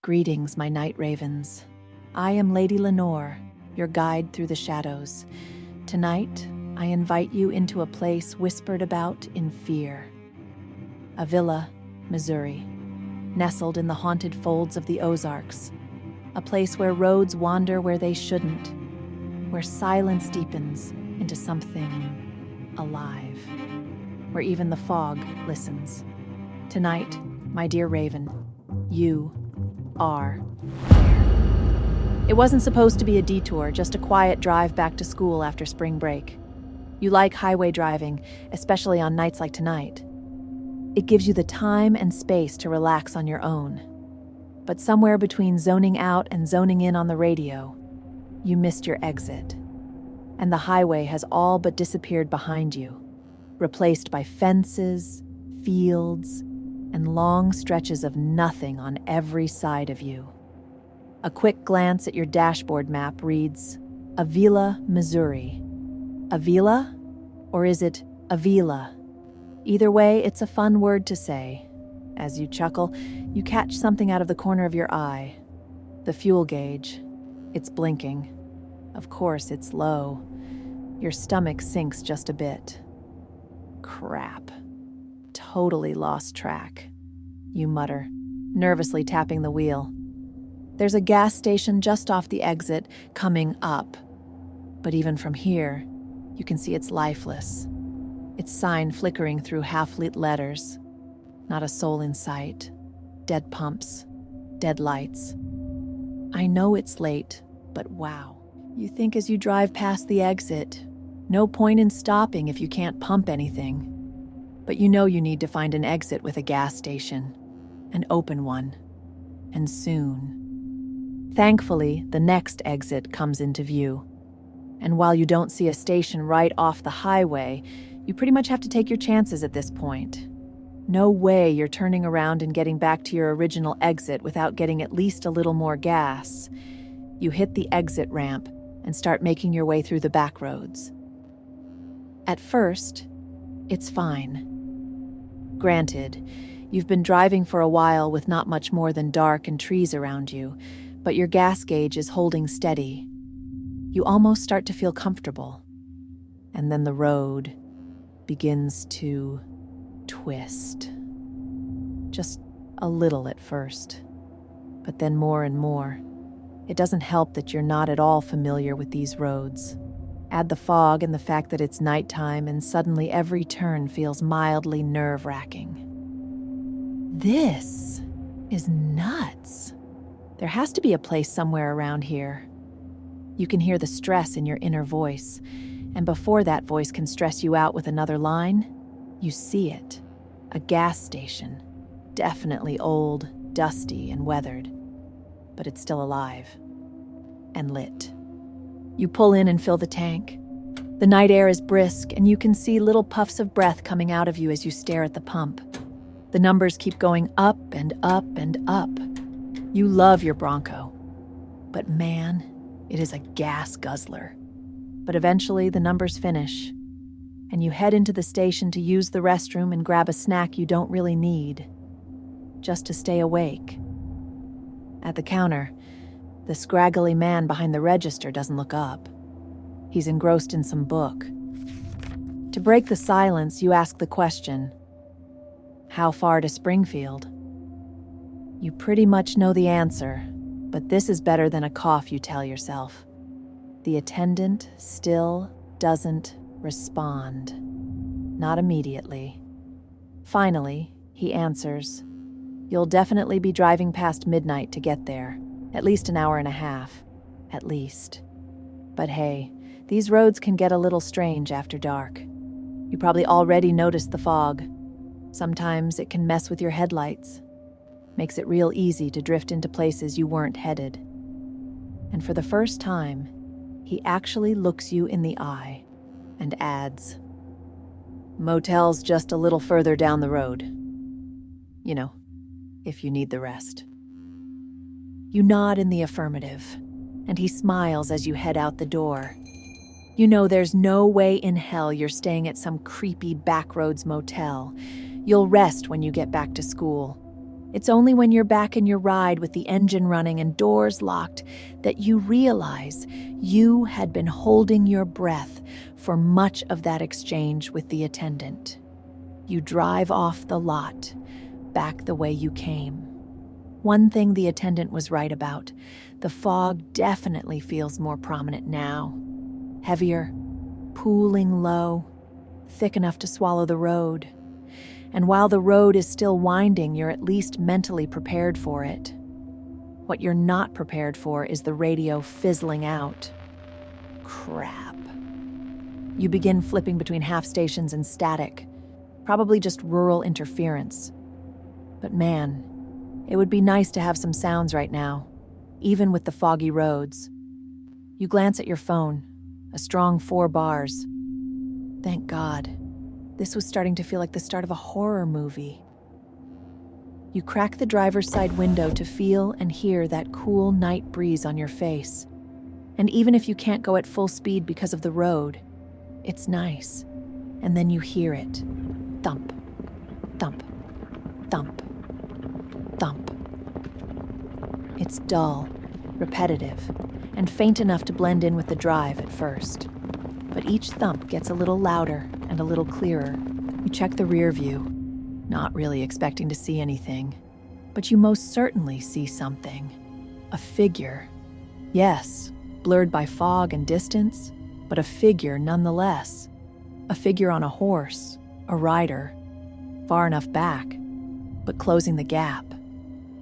Greetings, my night ravens. I am Lady Lenore, your guide through the shadows. Tonight, I invite you into a place whispered about in fear. Avilla, Missouri, nestled in the haunted folds of the Ozarks. A place where roads wander where they shouldn't, where silence deepens into something alive, where even the fog listens. Tonight, my dear Raven, you are there. It wasn't supposed to be a detour, just a quiet drive back to school after spring break. You like highway driving, especially on nights like tonight. It gives you the time and space to relax on your own. But somewhere between zoning out and zoning in on the radio, you missed your exit. And the highway has all but disappeared behind you, replaced by fences, fields, and long stretches of nothing on every side of you. A quick glance at your dashboard map reads, Avilla, Missouri. Avilla? Or is it Avilla? Either way, it's a fun word to say. As you chuckle, you catch something out of the corner of your eye. The fuel gauge. It's blinking. Of course, it's low. Your stomach sinks just a bit. Crap. Totally lost track. You mutter, nervously tapping the wheel. There's a gas station just off the exit, coming up. But even from here, you can see it's lifeless. Its sign flickering through half-lit letters. Not a soul in sight. Dead pumps. Dead lights. I know it's late, but wow. You think as you drive past the exit, no point in stopping if you can't pump anything. But you know you need to find an exit with a gas station. An open one. And soon. Thankfully, the next exit comes into view. And while you don't see a station right off the highway, you pretty much have to take your chances at this point. No way you're turning around and getting back to your original exit without getting at least a little more gas. You hit the exit ramp and start making your way through the back roads. At first, it's fine. Granted, you've been driving for a while with not much more than dark and trees around you, but your gas gauge is holding steady. You almost start to feel comfortable. And then the road begins to twist. Just a little at first, but then more and more. It doesn't help that you're not at all familiar with these roads. Add the fog and the fact that it's nighttime, and suddenly every turn feels mildly nerve-wracking. This is nuts. There has to be a place somewhere around here. You can hear the stress in your inner voice, and before that voice can stress you out with another line, you see it. A gas station. Definitely old, dusty, and weathered. But it's still alive. And lit. You pull in and fill the tank. The night air is brisk, and you can see little puffs of breath coming out of you as you stare at the pump. The numbers keep going up and up and up. You love your Bronco. But man, it is a gas guzzler. But eventually the numbers finish, and you head into the station to use the restroom and grab a snack you don't really need, just to stay awake. At the counter, the scraggly man behind the register doesn't look up. He's engrossed in some book. To break the silence, you ask the question, how far to Springfield? You pretty much know the answer, but this is better than a cough, you tell yourself. The attendant still doesn't respond. Not immediately. Finally, he answers, you'll definitely be driving past midnight to get there. At least an hour and a half. At least. But hey, these roads can get a little strange after dark. You probably already noticed the fog. Sometimes it can mess with your headlights. Makes it real easy to drift into places you weren't headed. And for the first time, he actually looks you in the eye and adds, motel's just a little further down the road. You know, if you need the rest. You nod in the affirmative, and he smiles as you head out the door. You know there's no way in hell you're staying at some creepy backroads motel. You'll rest when you get back to school. It's only when you're back in your ride with the engine running and doors locked that you realize you had been holding your breath for much of that exchange with the attendant. You drive off the lot, back the way you came. One thing the attendant was right about: the fog definitely feels more prominent now. Heavier, pooling low, thick enough to swallow the road. And while the road is still winding, you're at least mentally prepared for it. What you're not prepared for is the radio fizzling out. Crap. You begin flipping between half stations and static, probably just rural interference. But man, it would be nice to have some sounds right now, even with the foggy roads. You glance at your phone, a strong 4 bars. Thank God. This was starting to feel like the start of a horror movie. You crack the driver's side window to feel and hear that cool night breeze on your face. And even if you can't go at full speed because of the road, it's nice. And then you hear it. Thump, thump, thump, thump. It's dull, repetitive, and faint enough to blend in with the drive at first. But each thump gets a little louder and a little clearer. You check the rear view, not really expecting to see anything, but you most certainly see something. A figure. Yes, blurred by fog and distance, but a figure nonetheless. A figure on a horse, a rider, far enough back, but closing the gap.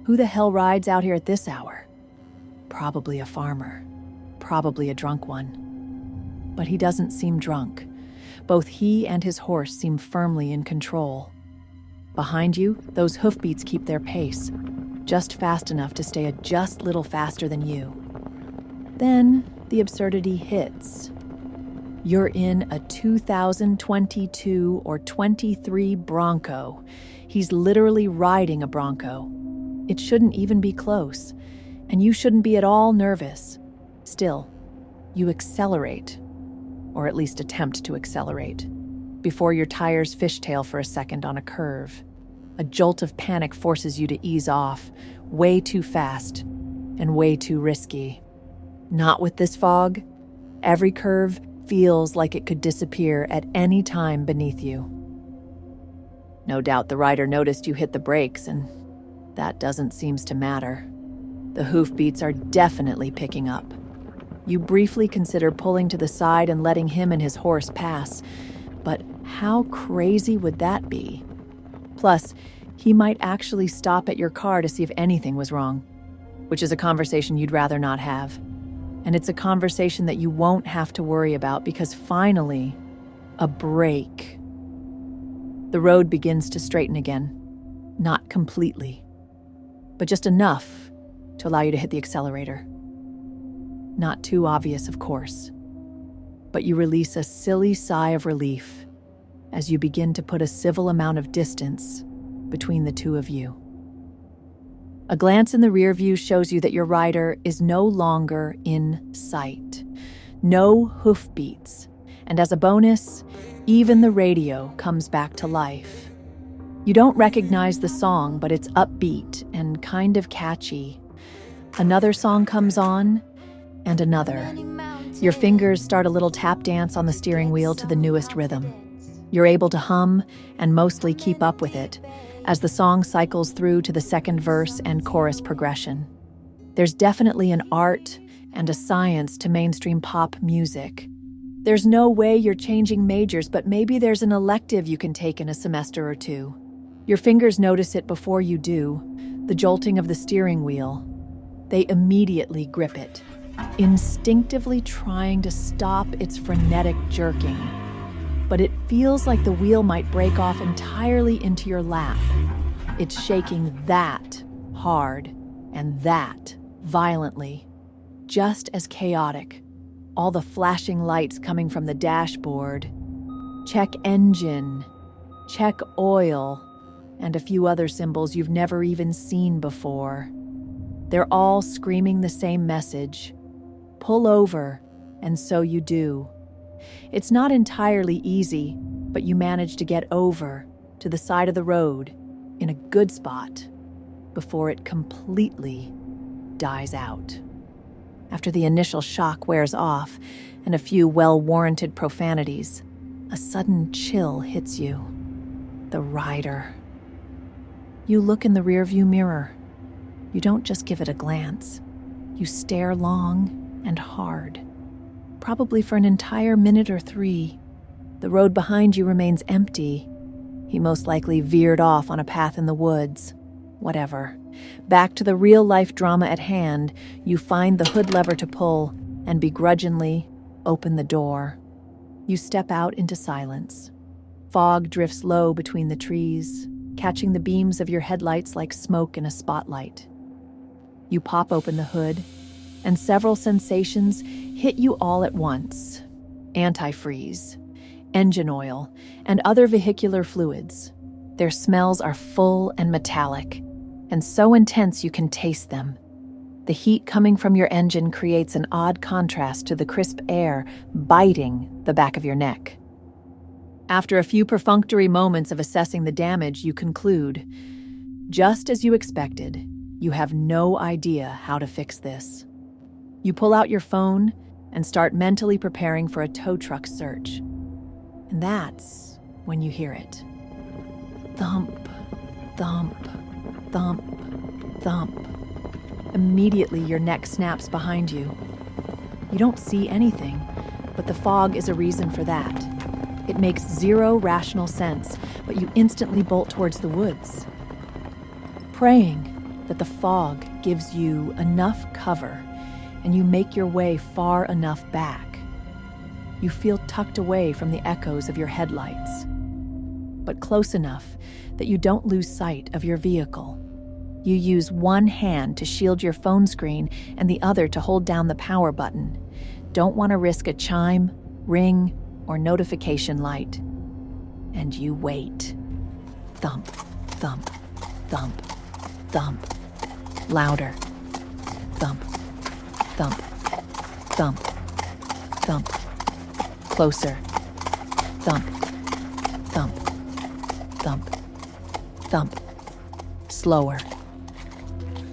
Who the hell rides out here at this hour? Probably a farmer, probably a drunk one. But he doesn't seem drunk. Both he and his horse seem firmly in control. Behind you, those hoofbeats keep their pace, just fast enough to stay a just little faster than you. Then the absurdity hits. You're in a 2022 or 23 Bronco. He's literally riding a Bronco. It shouldn't even be close, and you shouldn't be at all nervous. Still, you accelerate. Or at least attempt to accelerate, before your tires fishtail for a second on a curve. A jolt of panic forces you to ease off, way too fast and way too risky. Not with this fog. Every curve feels like it could disappear at any time beneath you. No doubt the rider noticed you hit the brakes, and that doesn't seem to matter. The hoofbeats are definitely picking up. You briefly consider pulling to the side and letting him and his horse pass, but how crazy would that be? Plus, he might actually stop at your car to see if anything was wrong, which is a conversation you'd rather not have. And it's a conversation that you won't have to worry about because finally, a break. The road begins to straighten again. Not completely, but just enough to allow you to hit the accelerator. Not too obvious, of course, but you release a silly sigh of relief as you begin to put a civil amount of distance between the two of you. A glance in the rear view shows you that your rider is no longer in sight. No hoofbeats, and as a bonus, even the radio comes back to life. You don't recognize the song, but it's upbeat and kind of catchy. Another song comes on, and another. Your fingers start a little tap dance on the steering wheel to the newest rhythm. You're able to hum and mostly keep up with it as the song cycles through to the second verse and chorus progression. There's definitely an art and a science to mainstream pop music. There's no way you're changing majors, but maybe there's an elective you can take in a semester or two. Your fingers notice it before you do, the jolting of the steering wheel. They immediately grip it, instinctively trying to stop its frenetic jerking. But it feels like the wheel might break off entirely into your lap. It's shaking that hard and that violently, just as chaotic. All the flashing lights coming from the dashboard. Check engine, check oil, and a few other symbols you've never even seen before. They're all screaming the same message. Pull over, and so you do. It's not entirely easy, but you manage to get over to the side of the road in a good spot. before it completely dies out. After the initial shock wears off and a few well-warranted profanities, a sudden chill hits you. The rider. You look in the rearview mirror. You don't just give it a glance. You stare long and hard, probably for an entire minute or 3. The road behind you remains empty. He most likely veered off on a path in the woods. Whatever. Back to the real-life drama at hand, you find the hood lever to pull and begrudgingly open the door. You step out into silence. Fog drifts low between the trees, catching the beams of your headlights like smoke in a spotlight. You pop open the hood, and several sensations hit you all at once. Antifreeze, engine oil, and other vehicular fluids. Their smells are full and metallic, and so intense you can taste them. The heat coming from your engine creates an odd contrast to the crisp air biting the back of your neck. After a few perfunctory moments of assessing the damage, you conclude, just as you expected, you have no idea how to fix this. You pull out your phone and start mentally preparing for a tow truck search. And that's when you hear it. Thump, thump, thump, thump. Immediately, your neck snaps behind you. You don't see anything, but the fog is a reason for that. It makes zero rational sense, but you instantly bolt towards the woods, praying that the fog gives you enough cover and you make your way far enough back. You feel tucked away from the echoes of your headlights, but close enough that you don't lose sight of your vehicle. You use one hand to shield your phone screen and the other to hold down the power button. Don't want to risk a chime, ring, or notification light. And you wait. Thump, thump, thump, thump. Louder. Thump, thump, thump, thump. Closer. Thump, thump, thump, thump. Slower.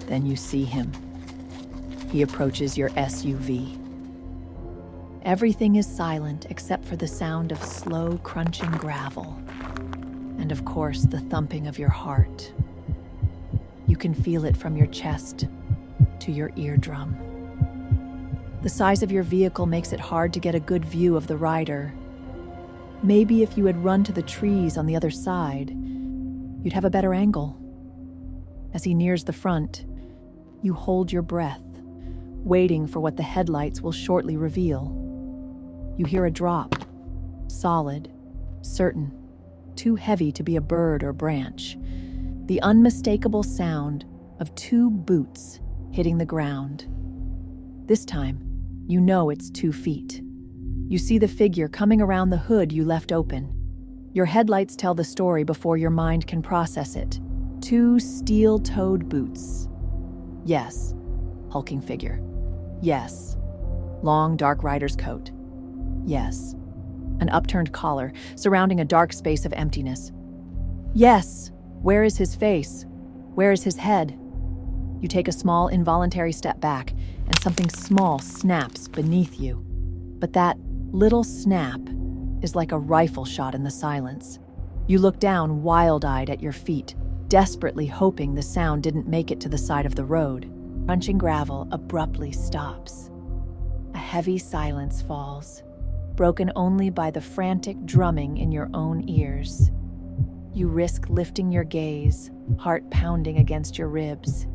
Then you see him. He approaches your SUV. Everything is silent except for the sound of slow crunching gravel. And of course, the thumping of your heart. You can feel it from your chest to your eardrum. The size of your vehicle makes it hard to get a good view of the rider. Maybe if you had run to the trees on the other side, you'd have a better angle. As he nears the front, you hold your breath, waiting for what the headlights will shortly reveal. You hear a drop, solid, certain, too heavy to be a bird or branch. The unmistakable sound of 2 boots hitting the ground. This time, you know it's 2 feet. You see the figure coming around the hood you left open. Your headlights tell the story before your mind can process it. 2 steel-toed boots. Yes, hulking figure. Yes, long dark rider's coat. Yes, an upturned collar surrounding a dark space of emptiness. Yes, where is his face? Where is his head? You take a small involuntary step back, and something small snaps beneath you. But that little snap is like a rifle shot in the silence. You look down wild-eyed at your feet, desperately hoping the sound didn't make it to the side of the road. Crunching gravel abruptly stops. A heavy silence falls, broken only by the frantic drumming in your own ears. You risk lifting your gaze, heart pounding against your ribs.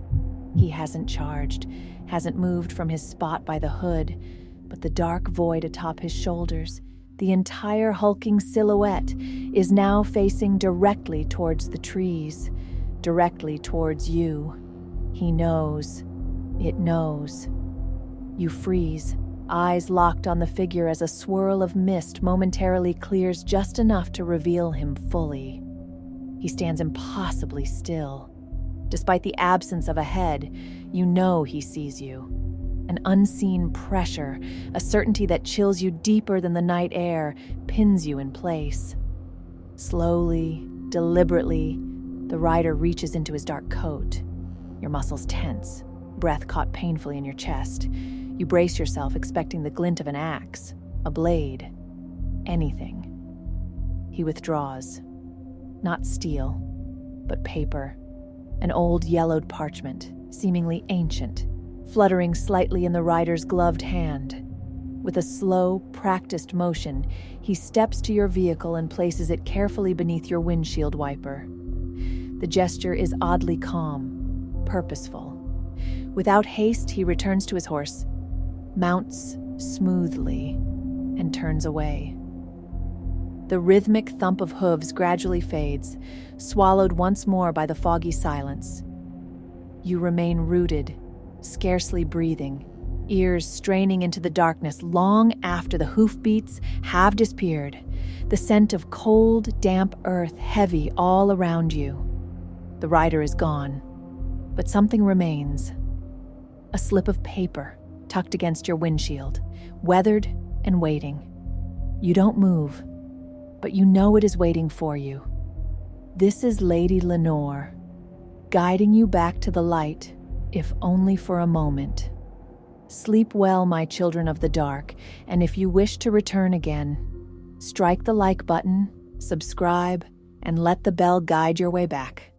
He hasn't charged, hasn't moved from his spot by the hood, but the dark void atop his shoulders, the entire hulking silhouette, is now facing directly towards the trees, directly towards you. He knows. It knows. You freeze, eyes locked on the figure as a swirl of mist momentarily clears just enough to reveal him fully. He stands impossibly still. Despite the absence of a head, you know he sees you. An unseen pressure, a certainty that chills you deeper than the night air, pins you in place. Slowly, deliberately, the rider reaches into his dark coat. Your muscles tense, breath caught painfully in your chest. You brace yourself, expecting the glint of an axe, a blade, anything. He withdraws. Not steel, but paper. An old yellowed parchment, seemingly ancient, fluttering slightly in the rider's gloved hand. With a slow, practiced motion, he steps to your vehicle and places it carefully beneath your windshield wiper. The gesture is oddly calm, purposeful. Without haste, he returns to his horse, mounts smoothly, and turns away. The rhythmic thump of hooves gradually fades, swallowed once more by the foggy silence. You remain rooted, scarcely breathing, ears straining into the darkness long after the hoofbeats have disappeared, the scent of cold, damp earth heavy all around you. The rider is gone, but something remains. A slip of paper tucked against your windshield, weathered and waiting. You don't move, but you know it is waiting for you. This is Lady Lenore, guiding you back to the light, if only for a moment. Sleep well, my children of the dark, and if you wish to return again, strike the like button, subscribe, and let the bell guide your way back.